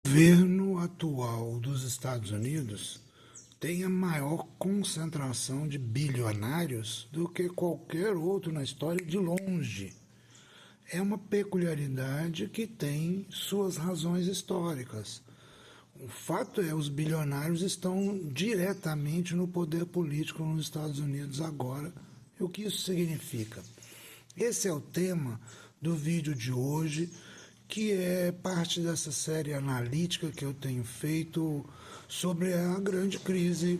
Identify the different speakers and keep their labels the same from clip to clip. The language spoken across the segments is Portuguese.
Speaker 1: O governo atual dos Estados Unidos tem a maior concentração de bilionários do que qualquer outro na história de longe. É uma peculiaridade que tem suas razões históricas. O fato é, os bilionários estão diretamente no poder político nos Estados Unidos agora. E o que isso significa? Esse é o tema do vídeo de hoje, que é parte dessa série analítica que eu tenho feito sobre a grande crise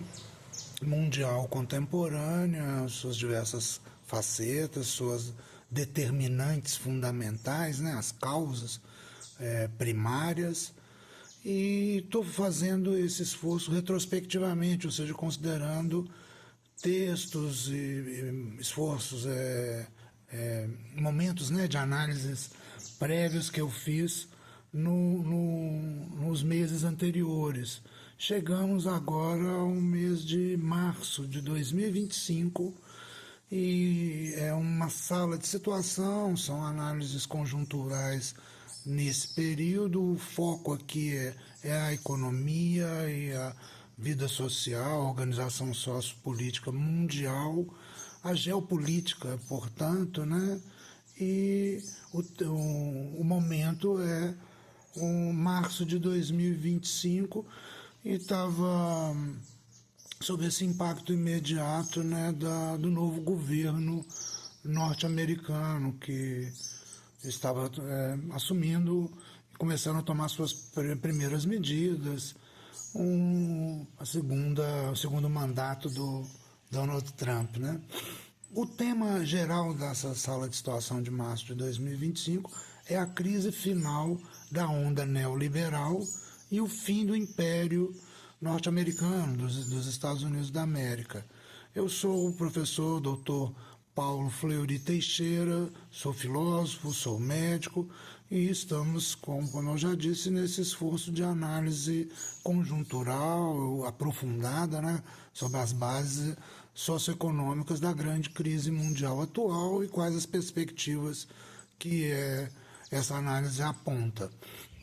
Speaker 1: mundial contemporânea, suas diversas facetas, suas determinantes fundamentais, né, as causas primárias. E estou fazendo esse esforço retrospectivamente, ou seja, considerando textos e esforços, momentos, né, de análises prévios que eu fiz nos meses anteriores. Chegamos agora ao mês de março de 2025 e é uma sala de situação, são análises conjunturais nesse período. O foco aqui é a economia e a vida social, a organização sociopolítica mundial, a geopolítica, portanto, né? E o momento é o março de 2025 e estava sob esse impacto imediato, né, do novo governo norte-americano que estava assumindo e começando a tomar suas primeiras medidas, o segundo mandato do Donald Trump, né? O tema geral dessa sala de situação de março de 2025 é a crise final da onda neoliberal e o fim do império norte-americano, dos Estados Unidos da América. Eu sou o professor Dr. Paulo Fleury Teixeira, sou filósofo, sou médico e estamos, como eu já disse, nesse esforço de análise conjuntural, aprofundada, né, sobre as bases socioeconômicas da grande crise mundial atual e quais as perspectivas que essa análise aponta.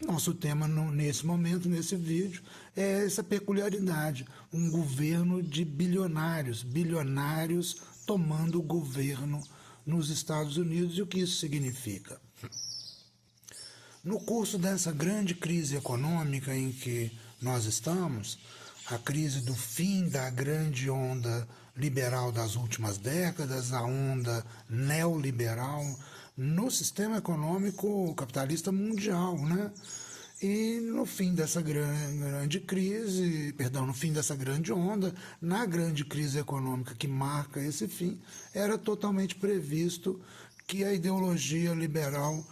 Speaker 1: Nosso tema nesse momento, nesse vídeo, é essa peculiaridade, um governo de bilionários, bilionários tomando o governo nos Estados Unidos. E o que isso significa? No curso dessa grande crise econômica em que nós estamos, a crise do fim da grande onda liberal das últimas décadas, a onda neoliberal no sistema econômico capitalista mundial, né? E no fim dessa grande crise, no fim dessa grande onda, na grande crise econômica que marca esse fim, era totalmente previsto que a ideologia liberal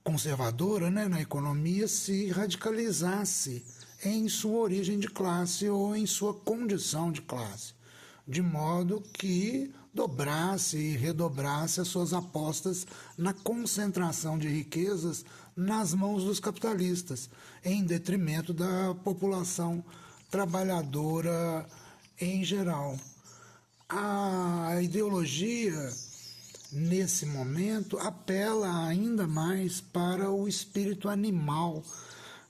Speaker 1: conservadora, né, na economia se radicalizasse em sua origem de classe ou em sua condição de classe, de modo que dobrasse e redobrasse as suas apostas na concentração de riquezas nas mãos dos capitalistas, em detrimento da população trabalhadora em geral. A ideologia, nesse momento, apela ainda mais para o espírito animal,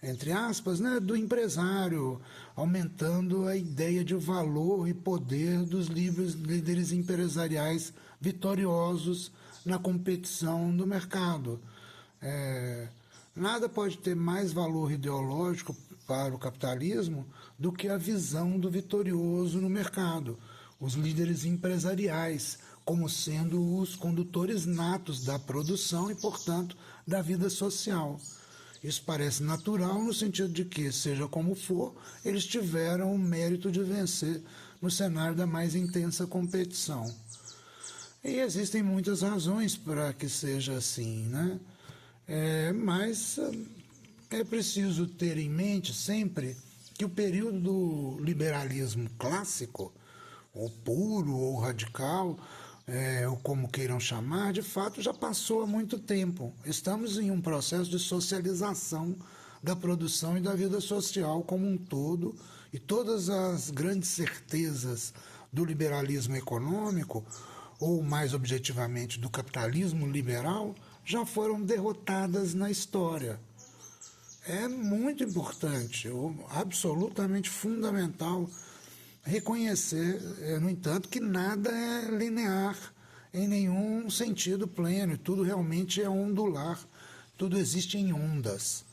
Speaker 1: entre aspas, né, do empresário, aumentando a ideia de valor e poder dos líderes empresariais vitoriosos na competição do mercado. Nada pode ter mais valor ideológico para o capitalismo do que a visão do vitorioso no mercado, os líderes empresariais como sendo os condutores natos da produção e, portanto, da vida social. Isso parece natural no sentido de que, seja como for, eles tiveram o mérito de vencer no cenário da mais intensa competição. E existem muitas razões para que seja assim, né? Mas é preciso ter em mente sempre que o período do liberalismo clássico, ou puro, ou radical, ou como queiram chamar, de fato já passou há muito tempo. Estamos em um processo de socialização da produção e da vida social como um todo, e todas as grandes certezas do liberalismo econômico, ou mais objetivamente do capitalismo liberal, já foram derrotadas na história. É muito importante, absolutamente fundamental reconhecer, no entanto, que nada é linear em nenhum sentido pleno, tudo realmente é ondular, tudo existe em ondas.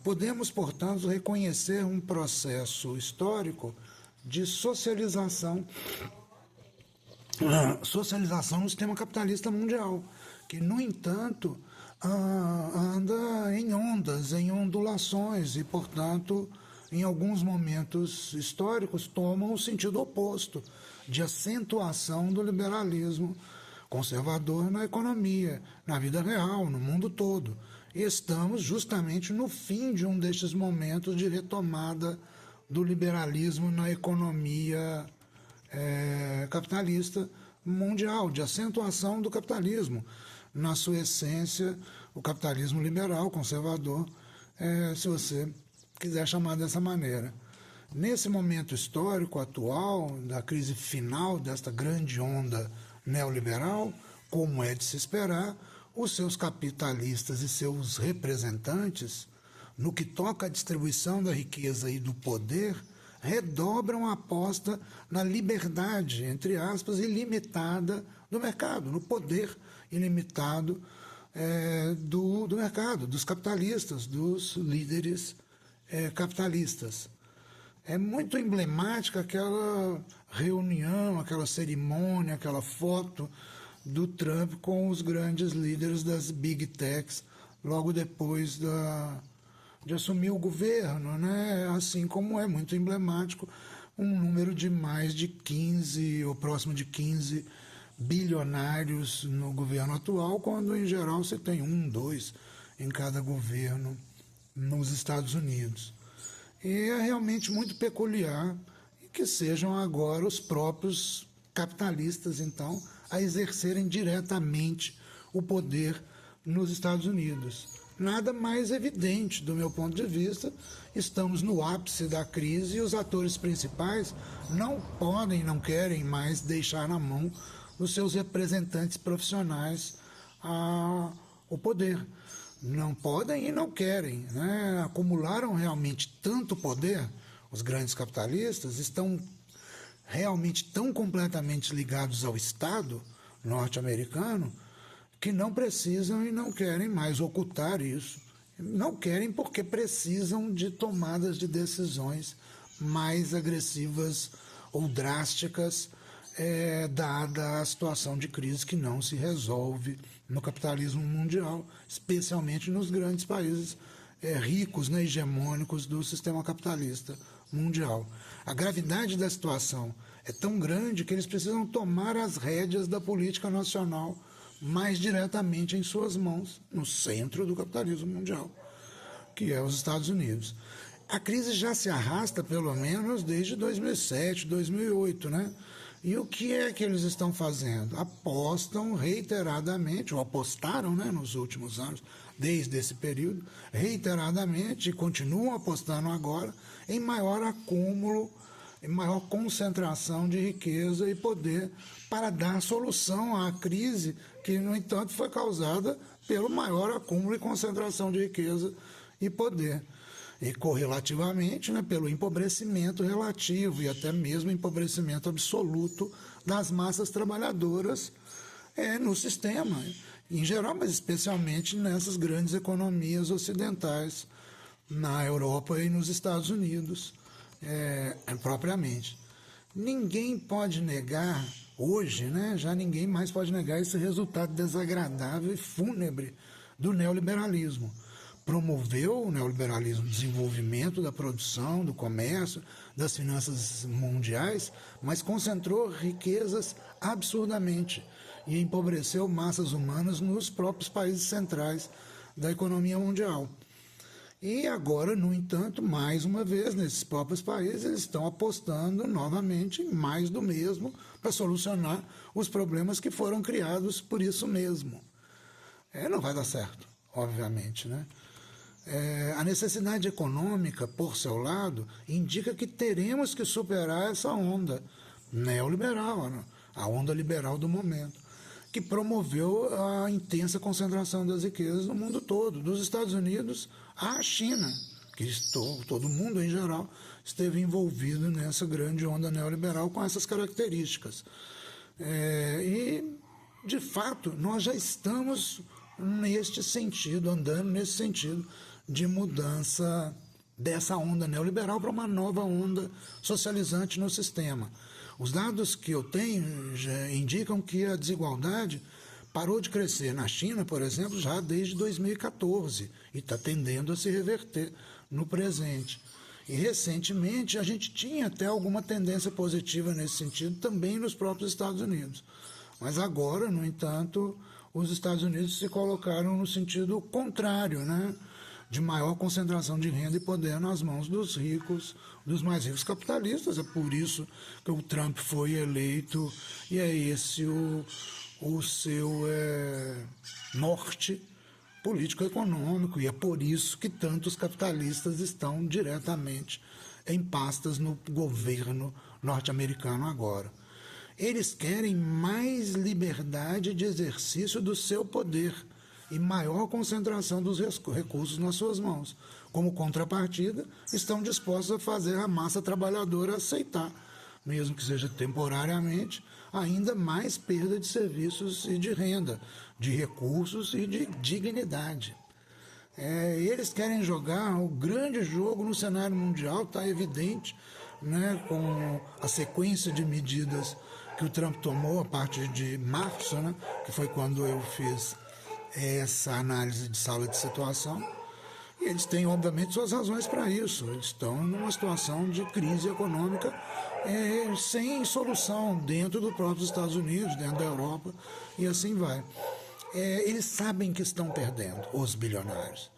Speaker 1: Podemos, portanto, reconhecer um processo histórico de socialização no sistema capitalista mundial, que, no entanto, anda em ondas, em ondulações e, portanto, em alguns momentos históricos, toma o sentido oposto, de acentuação do liberalismo conservador na economia, na vida real, no mundo todo. E estamos justamente no fim de um destes momentos de retomada do liberalismo na economia capitalista mundial, de acentuação do capitalismo. Na sua essência, o capitalismo liberal, conservador, se você quiser chamar dessa maneira. Nesse momento histórico atual, da crise final desta grande onda neoliberal, como é de se esperar, os seus capitalistas e seus representantes, no que toca à distribuição da riqueza e do poder, redobram a aposta na liberdade, entre aspas, ilimitada do mercado, no poder ilimitado do mercado, dos capitalistas, dos líderes capitalistas. É muito emblemática aquela reunião, aquela cerimônia, aquela foto do Trump com os grandes líderes das Big Techs logo depois de assumir o governo, né? Assim como é muito emblemático um número de mais de 15 ou próximo de 15 bilionários no governo atual, quando em geral você tem 1, 2 em cada governo nos Estados Unidos. E é realmente muito peculiar que sejam agora os próprios capitalistas, então, a exercerem diretamente o poder nos Estados Unidos. Nada mais evidente, do meu ponto de vista, estamos no ápice da crise e os atores principais não podem, não querem mais deixar na mão dos seus representantes profissionais o poder. Não podem e não querem, né? Acumularam realmente tanto poder, os grandes capitalistas estão realmente tão completamente ligados ao Estado norte-americano que não precisam e não querem mais ocultar isso. Não querem porque precisam de tomadas de decisões mais agressivas ou drásticas, dada a situação de crise que não se resolve no capitalismo mundial, especialmente nos grandes países ricos, né, hegemônicos do sistema capitalista mundial. A gravidade da situação é tão grande que eles precisam tomar as rédeas da política nacional mais diretamente em suas mãos, no centro do capitalismo mundial, que é os Estados Unidos. A crise já se arrasta, pelo menos, desde 2007, 2008, né? E o que é que eles estão fazendo? Apostam reiteradamente, ou apostaram, né, nos últimos anos, desde esse período, reiteradamente, e continuam apostando agora, em maior acúmulo, em maior concentração de riqueza e poder para dar solução à crise que, no entanto, foi causada pelo maior acúmulo e concentração de riqueza e poder. E correlativamente, né, pelo empobrecimento relativo e até mesmo empobrecimento absoluto das massas trabalhadoras no sistema, em geral, mas especialmente nessas grandes economias ocidentais, na Europa e nos Estados Unidos, propriamente. Ninguém pode negar, hoje, né, já ninguém mais pode negar esse resultado desagradável e fúnebre do neoliberalismo. Promoveu o neoliberalismo o desenvolvimento da produção, do comércio, das finanças mundiais, mas concentrou riquezas absurdamente e empobreceu massas humanas nos próprios países centrais da economia mundial. E agora, no entanto, mais uma vez, nesses próprios países, eles estão apostando novamente em mais do mesmo para solucionar os problemas que foram criados por isso mesmo. Não vai dar certo, obviamente, né? A necessidade econômica, por seu lado, indica que teremos que superar essa onda neoliberal, né? A onda liberal do momento, que promoveu a intensa concentração das riquezas no mundo todo, dos Estados Unidos à China, que todo mundo em geral esteve envolvido nessa grande onda neoliberal com essas características. E, de fato, nós já estamos neste sentido, andando nesse sentido de mudança dessa onda neoliberal para uma nova onda socializante no sistema. Os dados que eu tenho já indicam que a desigualdade parou de crescer na China, por exemplo, já desde 2014 e está tendendo a se reverter no presente. E recentemente a gente tinha até alguma tendência positiva nesse sentido também nos próprios Estados Unidos. Mas agora, no entanto, os Estados Unidos se colocaram no sentido contrário, né? De maior concentração de renda e poder nas mãos dos ricos, dos mais ricos capitalistas. É por isso que o Trump foi eleito e é esse o seu norte político-econômico, e é por isso que tantos capitalistas estão diretamente em pastas no governo norte-americano agora. Eles querem mais liberdade de exercício do seu poder e maior concentração dos recursos nas suas mãos. Como contrapartida, estão dispostos a fazer a massa trabalhadora aceitar, mesmo que seja temporariamente, ainda mais perda de serviços e de renda, de recursos e de dignidade. Eles querem jogar o grande jogo no cenário mundial, está evidente, né, com a sequência de medidas que o Trump tomou a partir de março, né, que foi quando eu fiz essa análise de sala de situação. E eles têm, obviamente, suas razões para isso. Eles estão numa situação de crise econômica sem solução dentro do próprio Estados Unidos, dentro da Europa, e assim vai. Eles sabem que estão perdendo, os bilionários.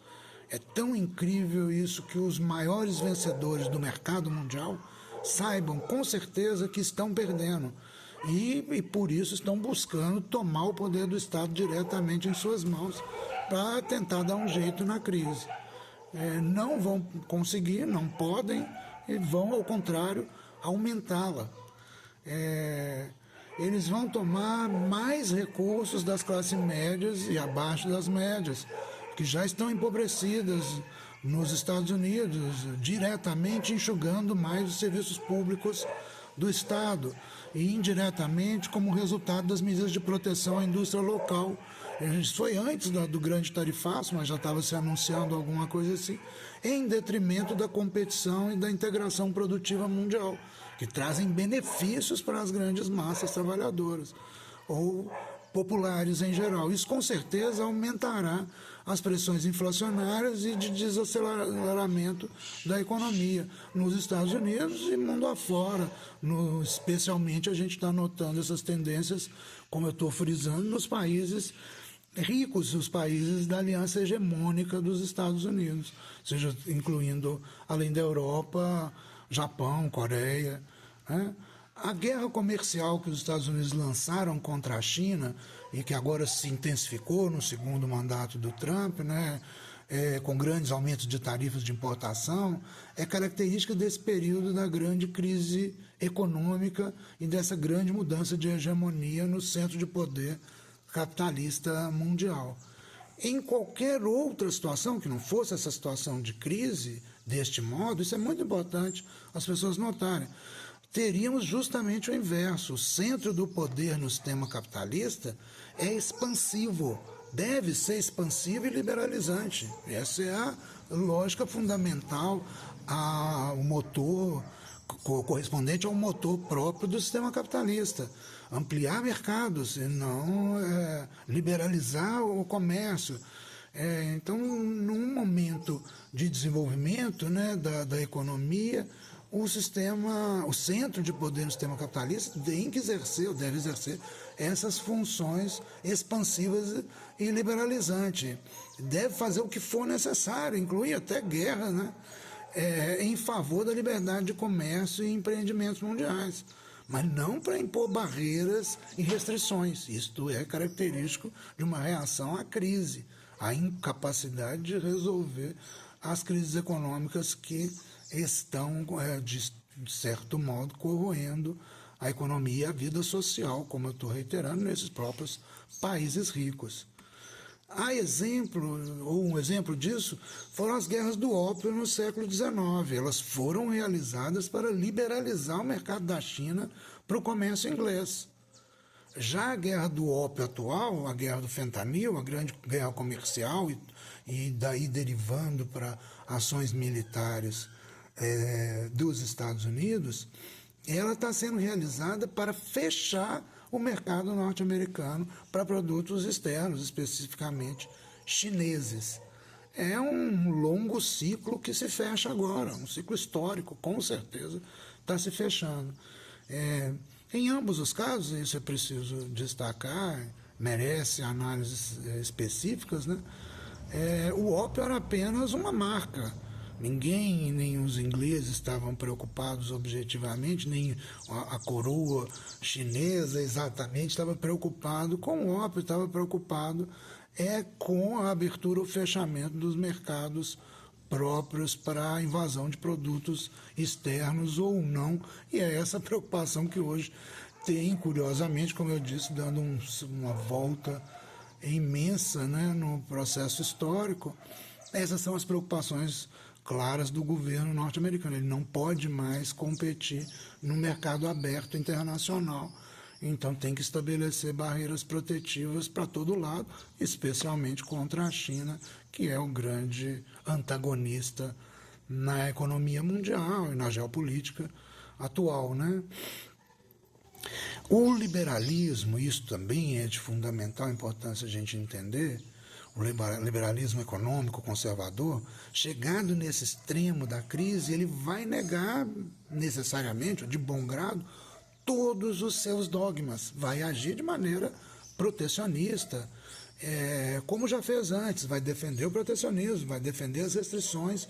Speaker 1: É tão incrível isso que os maiores vencedores do mercado mundial saibam com certeza que estão perdendo. E por isso estão buscando tomar o poder do Estado diretamente em suas mãos para tentar dar um jeito na crise. Não vão conseguir, não podem, e vão, ao contrário, aumentá-la. Eles vão tomar mais recursos das classes médias e abaixo das médias, que já estão empobrecidas nos Estados Unidos, diretamente enxugando mais os serviços públicos do Estado e indiretamente como resultado das medidas de proteção à indústria local. Isso foi antes do grande tarifaço, mas já estava se anunciando alguma coisa assim, em detrimento da competição e da integração produtiva mundial, que trazem benefícios para as grandes massas trabalhadoras ou populares em geral. Isso com certeza aumentará as pressões inflacionárias e de desaceleramento da economia nos Estados Unidos e mundo afora. Especialmente a gente está notando essas tendências, como eu estou frisando, nos países ricos, os países da aliança hegemônica dos Estados Unidos, seja incluindo, além da Europa, Japão, Coreia, né? A guerra comercial que os Estados Unidos lançaram contra a China e que agora se intensificou no segundo mandato do Trump, né, com grandes aumentos de tarifas de importação, é característica desse período da grande crise econômica e dessa grande mudança de hegemonia no centro de poder capitalista mundial. Em qualquer outra situação que não fosse essa situação de crise deste modo, isso é muito importante as pessoas notarem, teríamos justamente o inverso. O centro do poder no sistema capitalista é expansivo, deve ser expansivo e liberalizante. Essa é a lógica fundamental, o motor correspondente ao motor próprio do sistema capitalista. Ampliar mercados e não liberalizar o comércio. Então, num momento de desenvolvimento, né, da economia, o centro de poder no sistema capitalista tem que exercer, ou deve exercer, essas funções expansivas e liberalizantes. Deve fazer o que for necessário, incluir até guerra, né? Em favor da liberdade de comércio e empreendimentos mundiais, mas não para impor barreiras e restrições. Isto é característico de uma reação à crise, à incapacidade de resolver as crises econômicas que estão, de certo modo, corroendo a economia e a vida social, como eu estou reiterando, nesses próprios países ricos. Há exemplo, ou um exemplo disso, foram as guerras do ópio no século XIX. Elas foram realizadas para liberalizar o mercado da China para o comércio inglês. Já a guerra do ópio atual, a guerra do fentanil, a grande guerra comercial e daí derivando para ações militares dos Estados Unidos, ela está sendo realizada para fechar o mercado norte-americano para produtos externos, especificamente chineses. É um longo ciclo que se fecha agora, um ciclo histórico, com certeza, está se fechando. Em ambos os casos, isso é preciso destacar, merece análises específicas, né? O ópio era apenas uma marca. Ninguém, nem os ingleses estavam preocupados objetivamente, nem a coroa chinesa exatamente estava preocupado com o ópio, estava preocupado com a abertura ou fechamento dos mercados próprios para a invasão de produtos externos ou não, e é essa preocupação que hoje tem, curiosamente, como eu disse, dando uma volta imensa, né, no processo histórico. Essas são as preocupações claras do governo norte-americano. Ele não pode mais competir no mercado aberto internacional. Então tem que estabelecer barreiras protetivas para todo lado, especialmente contra a China, que é o grande antagonista na economia mundial e na geopolítica atual, né? O liberalismo, isso também é de fundamental importância a gente entender, o liberalismo econômico conservador, chegado nesse extremo da crise, ele vai negar necessariamente, de bom grado, todos os seus dogmas, vai agir de maneira protecionista, como já fez antes, vai defender o protecionismo, vai defender as restrições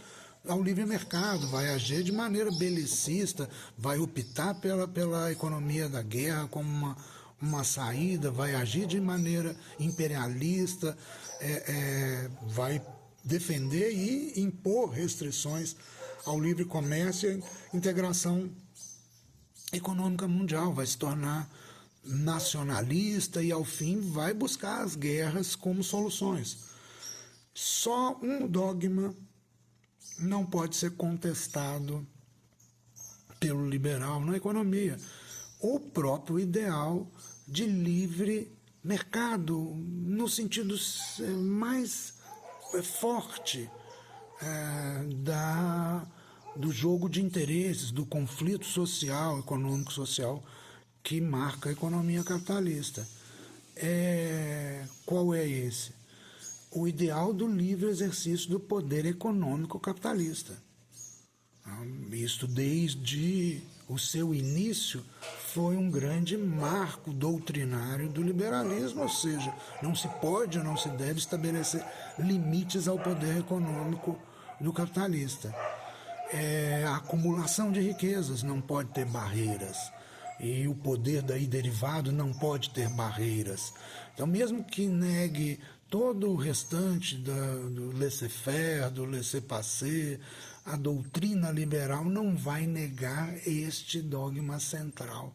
Speaker 1: ao livre mercado, vai agir de maneira belicista, vai optar pela economia da guerra como uma saída, vai agir de maneira imperialista, vai defender e impor restrições ao livre comércio e integração econômica mundial, vai se tornar nacionalista e, ao fim, vai buscar as guerras como soluções. Só um dogma não pode ser contestado pelo liberal na economia: o próprio ideal de livre mercado, no sentido mais forte do jogo de interesses, do conflito social, econômico-social que marca a economia capitalista. Qual é esse? O ideal do livre exercício do poder econômico capitalista. Isso, desde o seu início, foi um grande marco doutrinário do liberalismo, ou seja, não se pode ou não se deve estabelecer limites ao poder econômico do capitalista. A acumulação de riquezas não pode ter barreiras, e o poder daí derivado não pode ter barreiras. Então, mesmo que negue todo o restante do laissez-faire, do laissez-passer, a doutrina liberal não vai negar este dogma central.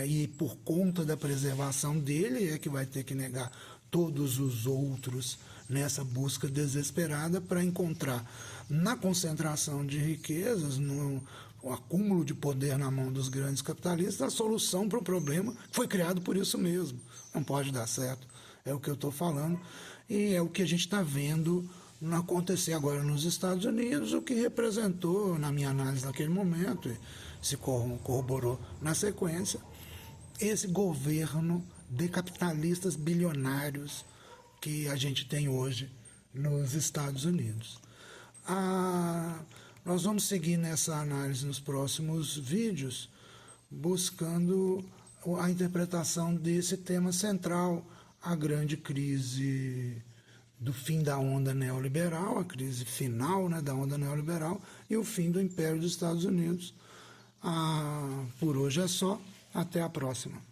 Speaker 1: E por conta da preservação dele é que vai ter que negar todos os outros nessa busca desesperada para encontrar na concentração de riquezas, no acúmulo de poder na mão dos grandes capitalistas, a solução para o problema que foi criado por isso mesmo. Não pode dar certo. É o que eu estou falando e é o que a gente está vendo acontecer agora nos Estados Unidos, o que representou, na minha análise naquele momento, e se corroborou na sequência, esse governo de capitalistas bilionários que a gente tem hoje nos Estados Unidos. Nós vamos seguir nessa análise nos próximos vídeos, buscando a interpretação desse tema central, a grande crise do fim da onda neoliberal, a crise final, né, da onda neoliberal e o fim do Império dos Estados Unidos. Por hoje é só. Até a próxima.